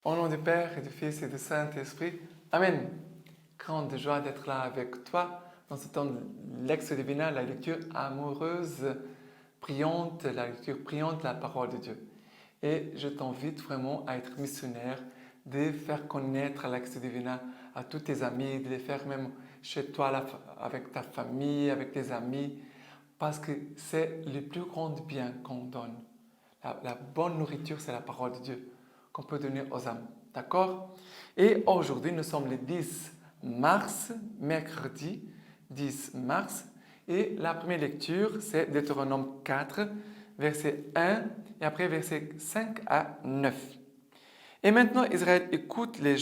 Au nom du Père et du Fils et du Saint-Esprit. Amen. Grande joie d'être là avec toi dans ce temps de Lectio Divina, la lecture amoureuse, priante, la lecture priante de la parole de Dieu. Et je t'invite vraiment à être missionnaire, de faire connaître la Lectio Divina à tous tes amis, de les faire même chez toi, avec ta famille, avec tes amis, parce que c'est le plus grand bien qu'on donne. La bonne nourriture, c'est la parole de Dieu qu'on peut donner aux âmes. D'accord? Et aujourd'hui, nous sommes le 10 mars, mercredi 10 mars. Et la première lecture, c'est Deutéronome 4, verset 1 et après verset 5 à 9. Et maintenant, Israël, écoute les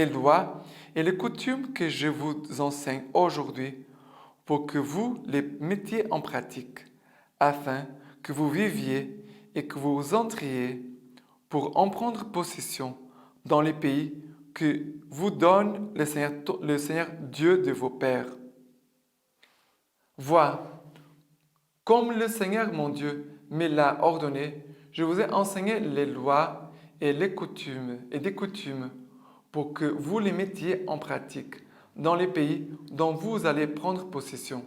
lois et les coutumes que je vous enseigne aujourd'hui pour que vous les mettiez en pratique, afin que vous viviez et que vous entriez pour en prendre possession dans les pays que vous donne le Seigneur Dieu de vos pères. Vois, comme le Seigneur mon Dieu me l'a ordonné, je vous ai enseigné les lois et des coutumes pour que vous les mettiez en pratique dans les pays dont vous allez prendre possession.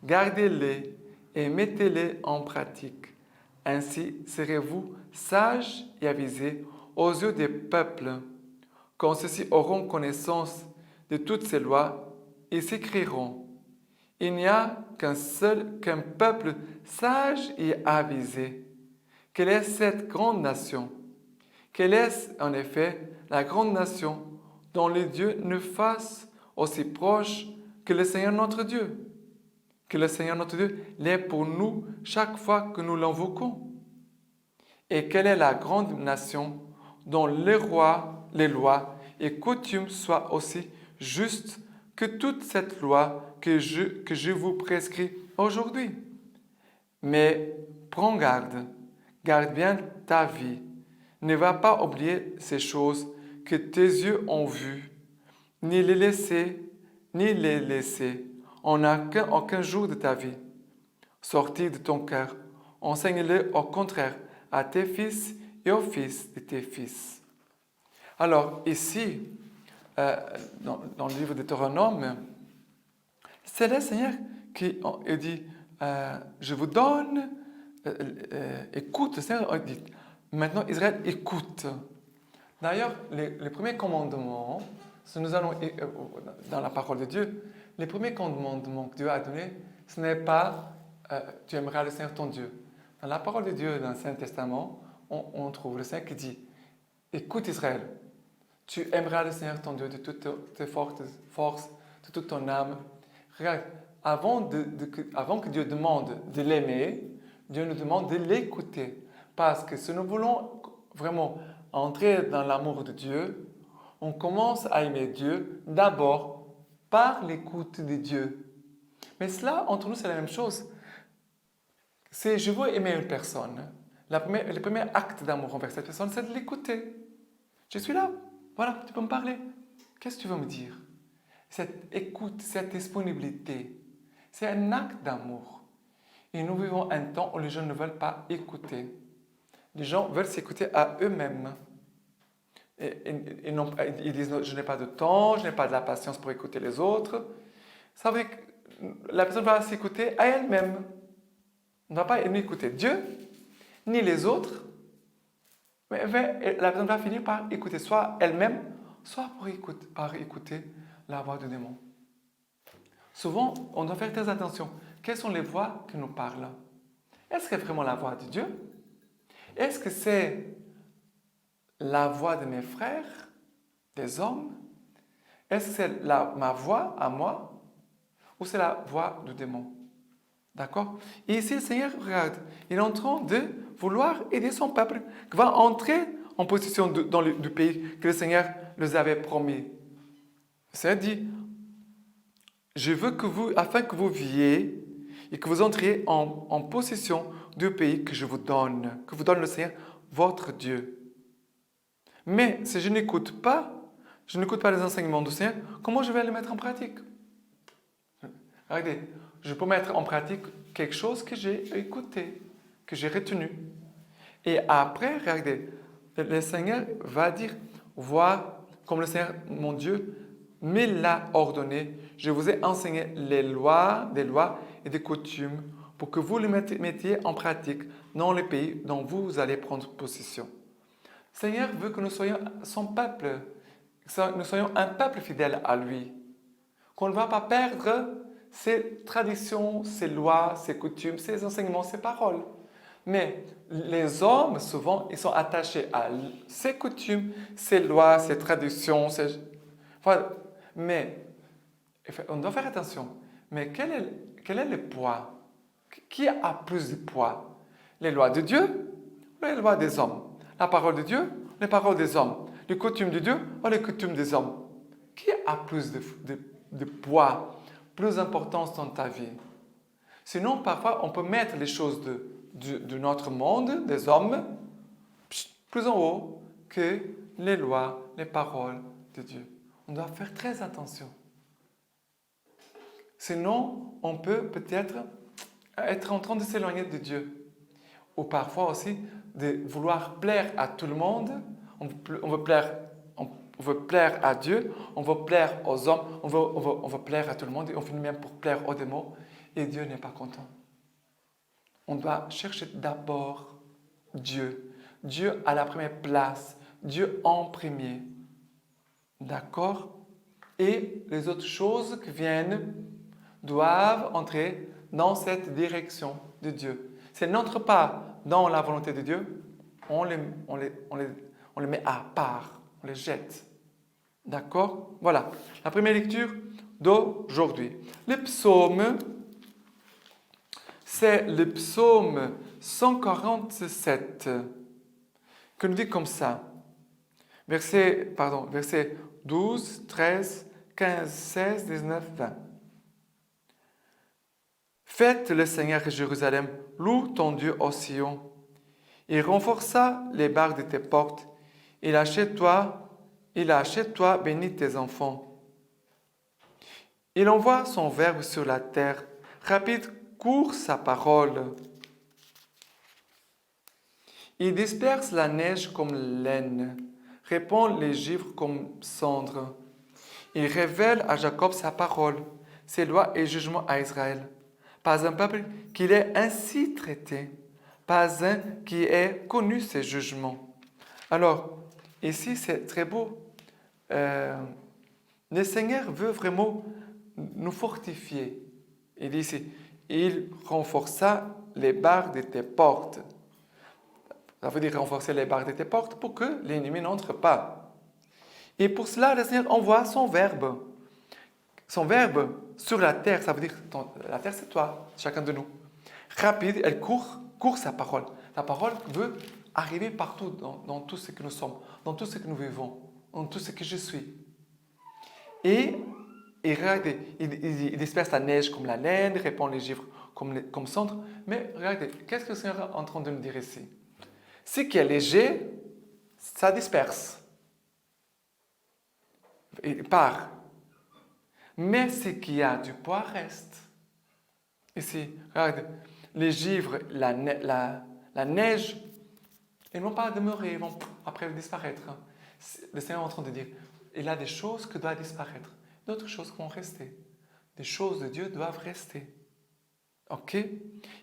Gardez-les et mettez-les en pratique. Ainsi serez-vous sages et avisés aux yeux des peuples. Quand ceux-ci auront connaissance de toutes ces lois, ils s'écrieront. Il n'y a qu'un peuple sage et avisé. Quelle est cette grande nation? Quelle est en effet la grande nation dont les dieux nous fassent aussi proches que le Seigneur notre Dieu? Que le Seigneur notre Dieu l'est pour nous chaque fois que nous l'invoquons. Et quelle est la grande nation dont les lois et coutumes soient aussi justes que toute cette loi que je vous prescris aujourd'hui? Mais prends garde, garde bien ta vie. Ne va pas oublier ces choses que tes yeux ont vues, ni les laisser en aucun jour de ta vie. Sortis de ton cœur, enseigne-le au contraire à tes fils et aux fils de tes fils. Alors ici, dans le livre de Deutéronome, c'est le Seigneur qui dit, je vous donne, écoute, le Seigneur dit, maintenant Israël écoute. D'ailleurs, les premiers commandements, si nous allons dans la parole de Dieu, les premiers commandements que Dieu a donnés, ce n'est pas tu aimeras le Seigneur ton Dieu. Dans la parole de Dieu, dans le Saint Testament, on trouve le Seigneur qui dit, écoute Israël, tu aimeras le Seigneur ton Dieu de toutes tes forces, de toute ton âme. Regarde, avant que Dieu demande de l'aimer, Dieu nous demande de l'écouter. Parce que si nous voulons vraiment entrer dans l'amour de Dieu, on commence à aimer Dieu d'abord par l'écoute de Dieu. Mais cela, entre nous, c'est la même chose. Si je veux aimer une personne, le premier acte d'amour envers cette personne, c'est de l'écouter. Je suis là, voilà, tu peux me parler. Qu'est-ce que tu veux me dire? Cette écoute, cette disponibilité, c'est un acte d'amour. Et nous vivons un temps où les gens ne veulent pas écouter. Les gens veulent s'écouter à eux-mêmes. Ils disent, je n'ai pas de temps, je n'ai pas de la patience pour écouter les autres. Ça veut dire que la personne va s'écouter à elle-même. On ne va pas ni écouter Dieu, ni les autres, mais la personne va finir par écouter soit elle-même, soit par écouter la voix du démon. Souvent, on doit faire très attention. Quelles sont les voix qui nous parlent? Est-ce que c'est vraiment la voix de Dieu? Est-ce que c'est la voix de mes frères, des hommes? Est-ce que c'est ma voix à moi? Ou c'est la voix du démon? D'accord? Et ici, le Seigneur, regarde, il est en train de vouloir aider son peuple, qui va entrer en position dans le pays que le Seigneur les avait promis. Le Seigneur dit, je veux afin que vous viviez et que vous entriez en possession du pays que vous donne le Seigneur, votre Dieu. Mais si je n'écoute pas les enseignements du Seigneur, comment je vais les mettre en pratique? Regardez, je peux mettre en pratique quelque chose que j'ai écouté, que j'ai retenu. Et après, regardez, Le Seigneur va dire, vois, comme le Seigneur, mon Dieu, me l'a ordonné, je vous ai enseigné des lois et des coutumes pour que vous les mettiez en pratique dans les pays dont vous allez prendre possession. Le Seigneur veut que nous soyons son peuple, que nous soyons un peuple fidèle à lui, qu'on ne va pas perdre ses traditions, ses lois, ses coutumes, ses enseignements, ses paroles. Mais les hommes, souvent, ils sont attachés à ces coutumes, ces lois, ces traditions. Voilà. Mais on doit faire attention. Mais quel est le poids? Qui a plus de poids? Les lois de Dieu ou les lois des hommes? La parole de Dieu, les paroles des hommes? Les coutumes de Dieu ou les coutumes des hommes? Qui a plus de poids, plus d'importance dans ta vie? Sinon, parfois, on peut mettre les choses de notre monde, des hommes, plus en haut que les lois, les paroles de Dieu. On doit faire très attention. Sinon, on peut peut-être être en train de s'éloigner de Dieu. Ou parfois aussi de vouloir plaire à tout le monde. On veut plaire à Dieu, on veut plaire aux hommes, on veut plaire à tout le monde et on finit même pour plaire aux démons. Et Dieu n'est pas content. On doit chercher d'abord Dieu. Dieu à la première place. Dieu en premier. D'accord? Et les autres choses qui viennent doivent entrer dans cette direction de Dieu. Si elles n'entrent pas dans la volonté de Dieu, on les met à part, on les jette. D'accord? Voilà, la première lecture d'aujourd'hui. Le psaume, c'est le psaume 147, que nous dit comme ça. Verset 12, 13, 15, 16, 19, 20. Faites le Seigneur à Jérusalem, loue ton Dieu au Sion. Il renforça les barres de tes portes. Il a chez toi béni tes enfants. Il envoie son verbe sur la terre. Rapide court sa parole. Il disperse la neige comme laine, répand les givres comme cendre. Il révèle à Jacob sa parole, ses lois et jugements à Israël. Pas un peuple qui l'ait ainsi traité, pas un qui ait connu ses jugements. Alors, ici, c'est très beau. Le Seigneur veut vraiment nous fortifier. Il dit ici, il renforça les barres de tes portes. Ça veut dire renforcer les barres de tes portes pour que l'ennemi n'entre pas. Et pour cela, le Seigneur envoie son verbe. Son verbe sur la terre, ça veut dire, la terre c'est toi, chacun de nous. Rapide, elle court sa parole. La parole veut arriver partout dans tout ce que nous sommes, dans tout ce que nous vivons, dans tout ce que je suis. Et regardez, il disperse la neige comme la laine, répand les givres comme cendre. Mais regardez, qu'est-ce que le Seigneur est en train de nous dire ici? Ce qui est léger, ça disperse. Il part. Mais ce qui a du poids reste. Ici, regardez, les givres, la neige, ils ne vont pas demeurer, ils vont après disparaître. Le Seigneur est en train de dire, il y a des choses qui doivent disparaître, d'autres choses qui vont rester. Des choses de Dieu doivent rester. Ok?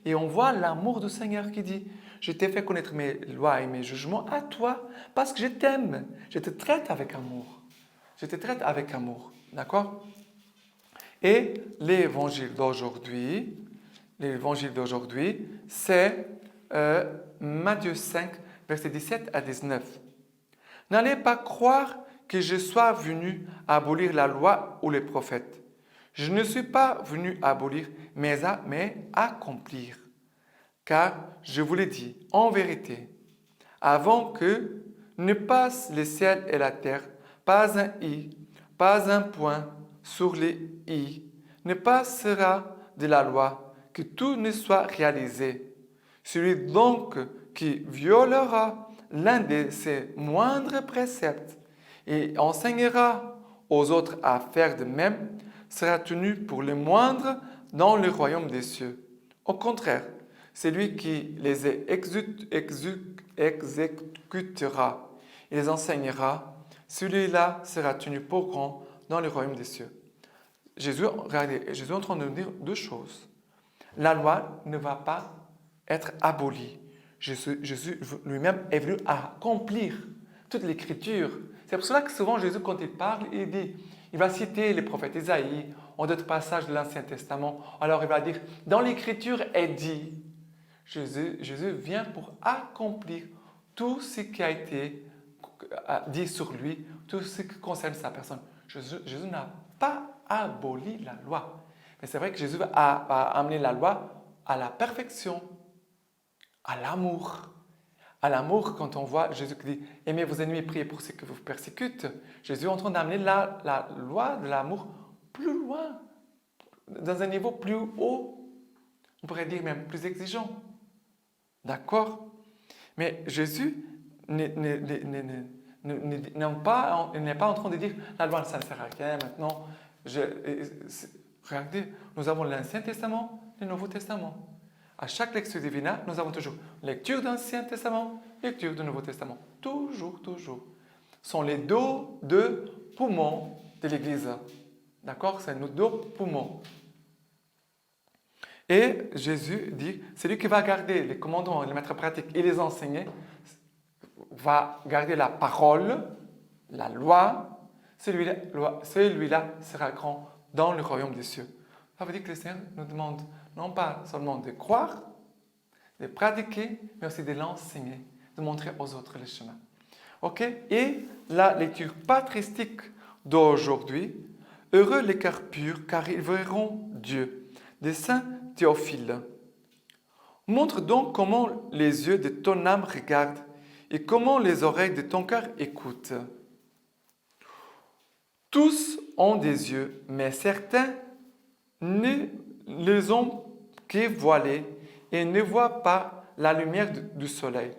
Et on voit l'amour du Seigneur qui dit, je t'ai fait connaître mes lois et mes jugements à toi parce que je t'aime. Je te traite avec amour. Je te traite avec amour. D'accord? Et l'évangile d'aujourd'hui, c'est Matthieu 5, versets 17 à 19. N'allez pas croire que je sois venu abolir la loi ou les prophètes. Je ne suis pas venu abolir, mais accomplir. Car je vous l'ai dit, en vérité, avant que ne passent le ciel et la terre, pas un i, pas un point sur les i, ne passera de la loi, que tout ne soit réalisé. Celui donc qui violera l'un de ses moindres préceptes et enseignera aux autres à faire de même, sera tenu pour le moindre dans le royaume des cieux. Au contraire, celui qui les exécutera. Il les enseignera. Celui-là sera tenu pour grand dans le royaume des cieux. Regardez, Jésus est en train de nous dire deux choses. La loi ne va pas être abolie. Jésus lui-même est venu accomplir toute l'écriture. C'est pour cela que souvent Jésus, quand il parle, il va citer les prophètes Isaïe ou d'autres passages de l'Ancien Testament. Alors il va dire, dans l'écriture est dit, Jésus vient pour accomplir tout ce qui a été dit sur lui, tout ce qui concerne sa personne. Jésus n'a pas aboli la loi. Mais c'est vrai que Jésus a amené la loi à la perfection, à l'amour. À l'amour, quand on voit Jésus qui dit « Aimez vos ennemis, priez pour ceux qui vous persécutent », Jésus est en train d'amener la loi de l'amour plus loin, dans un niveau plus haut, on pourrait dire même plus exigeant. D'accord? Mais Jésus n'est pas en train de dire « La loi, ça ne sert à rien maintenant. » Regardez, nous avons l'Ancien Testament et le Nouveau Testament. À chaque lecture divine, nous avons toujours lecture d'Ancien Testament, lecture du Nouveau Testament. Toujours, toujours. Ce sont les deux poumons de l'Église. D'accord? C'est nos deux poumons. Et Jésus dit, celui qui va garder les commandements, les mettre en pratique et les enseigner, va garder la parole, la loi, celui-là sera grand dans le royaume des cieux. Ça veut dire que le Seigneur nous demande non pas seulement de croire, de pratiquer, mais aussi de l'enseigner, de montrer aux autres le chemin. Ok? Et la lecture patristique d'aujourd'hui, heureux les cœurs purs, car ils verront Dieu, de Saint Théophile. Montre donc comment les yeux de ton âme regardent et comment les oreilles de ton cœur écoutent. Tous ont des yeux, mais certains ne les ont que voilés et ne voient pas la lumière du soleil.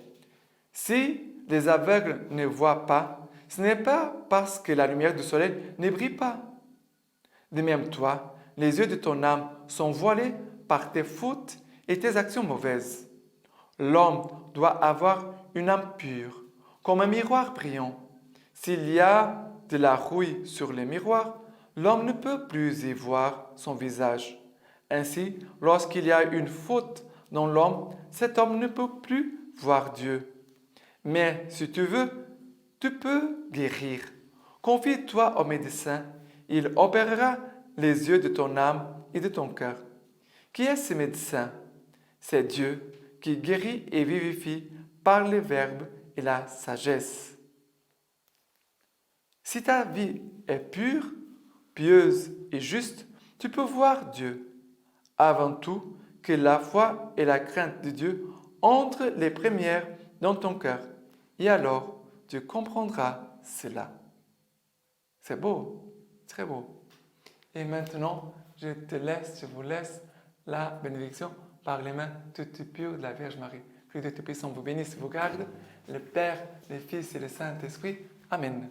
Si les aveugles ne voient pas, ce n'est pas parce que la lumière du soleil ne brille pas. De même toi, les yeux de ton âme sont voilés par tes fautes et tes actions mauvaises. L'homme doit avoir une âme pure, comme un miroir brillant. S'il y a de la rouille sur le miroir, l'homme ne peut plus y voir son visage. Ainsi, lorsqu'il y a une faute dans l'homme, cet homme ne peut plus voir Dieu. Mais si tu veux, tu peux guérir. Confie-toi au médecin, il opérera les yeux de ton âme et de ton cœur. Qui est ce médecin? C'est Dieu qui guérit et vivifie par le Verbe et la sagesse. Si ta vie est pure, pieuse et juste, tu peux voir Dieu. Avant tout, que la foi et la crainte de Dieu entrent les premières dans ton cœur. Et alors, tu comprendras cela. C'est beau, très beau. Et maintenant, je vous laisse la bénédiction par les mains toutes pures de la Vierge Marie. Que Dieu Tout-Puissant vous bénisse et vous garde, le Père, le Fils et le Saint-Esprit. Amen.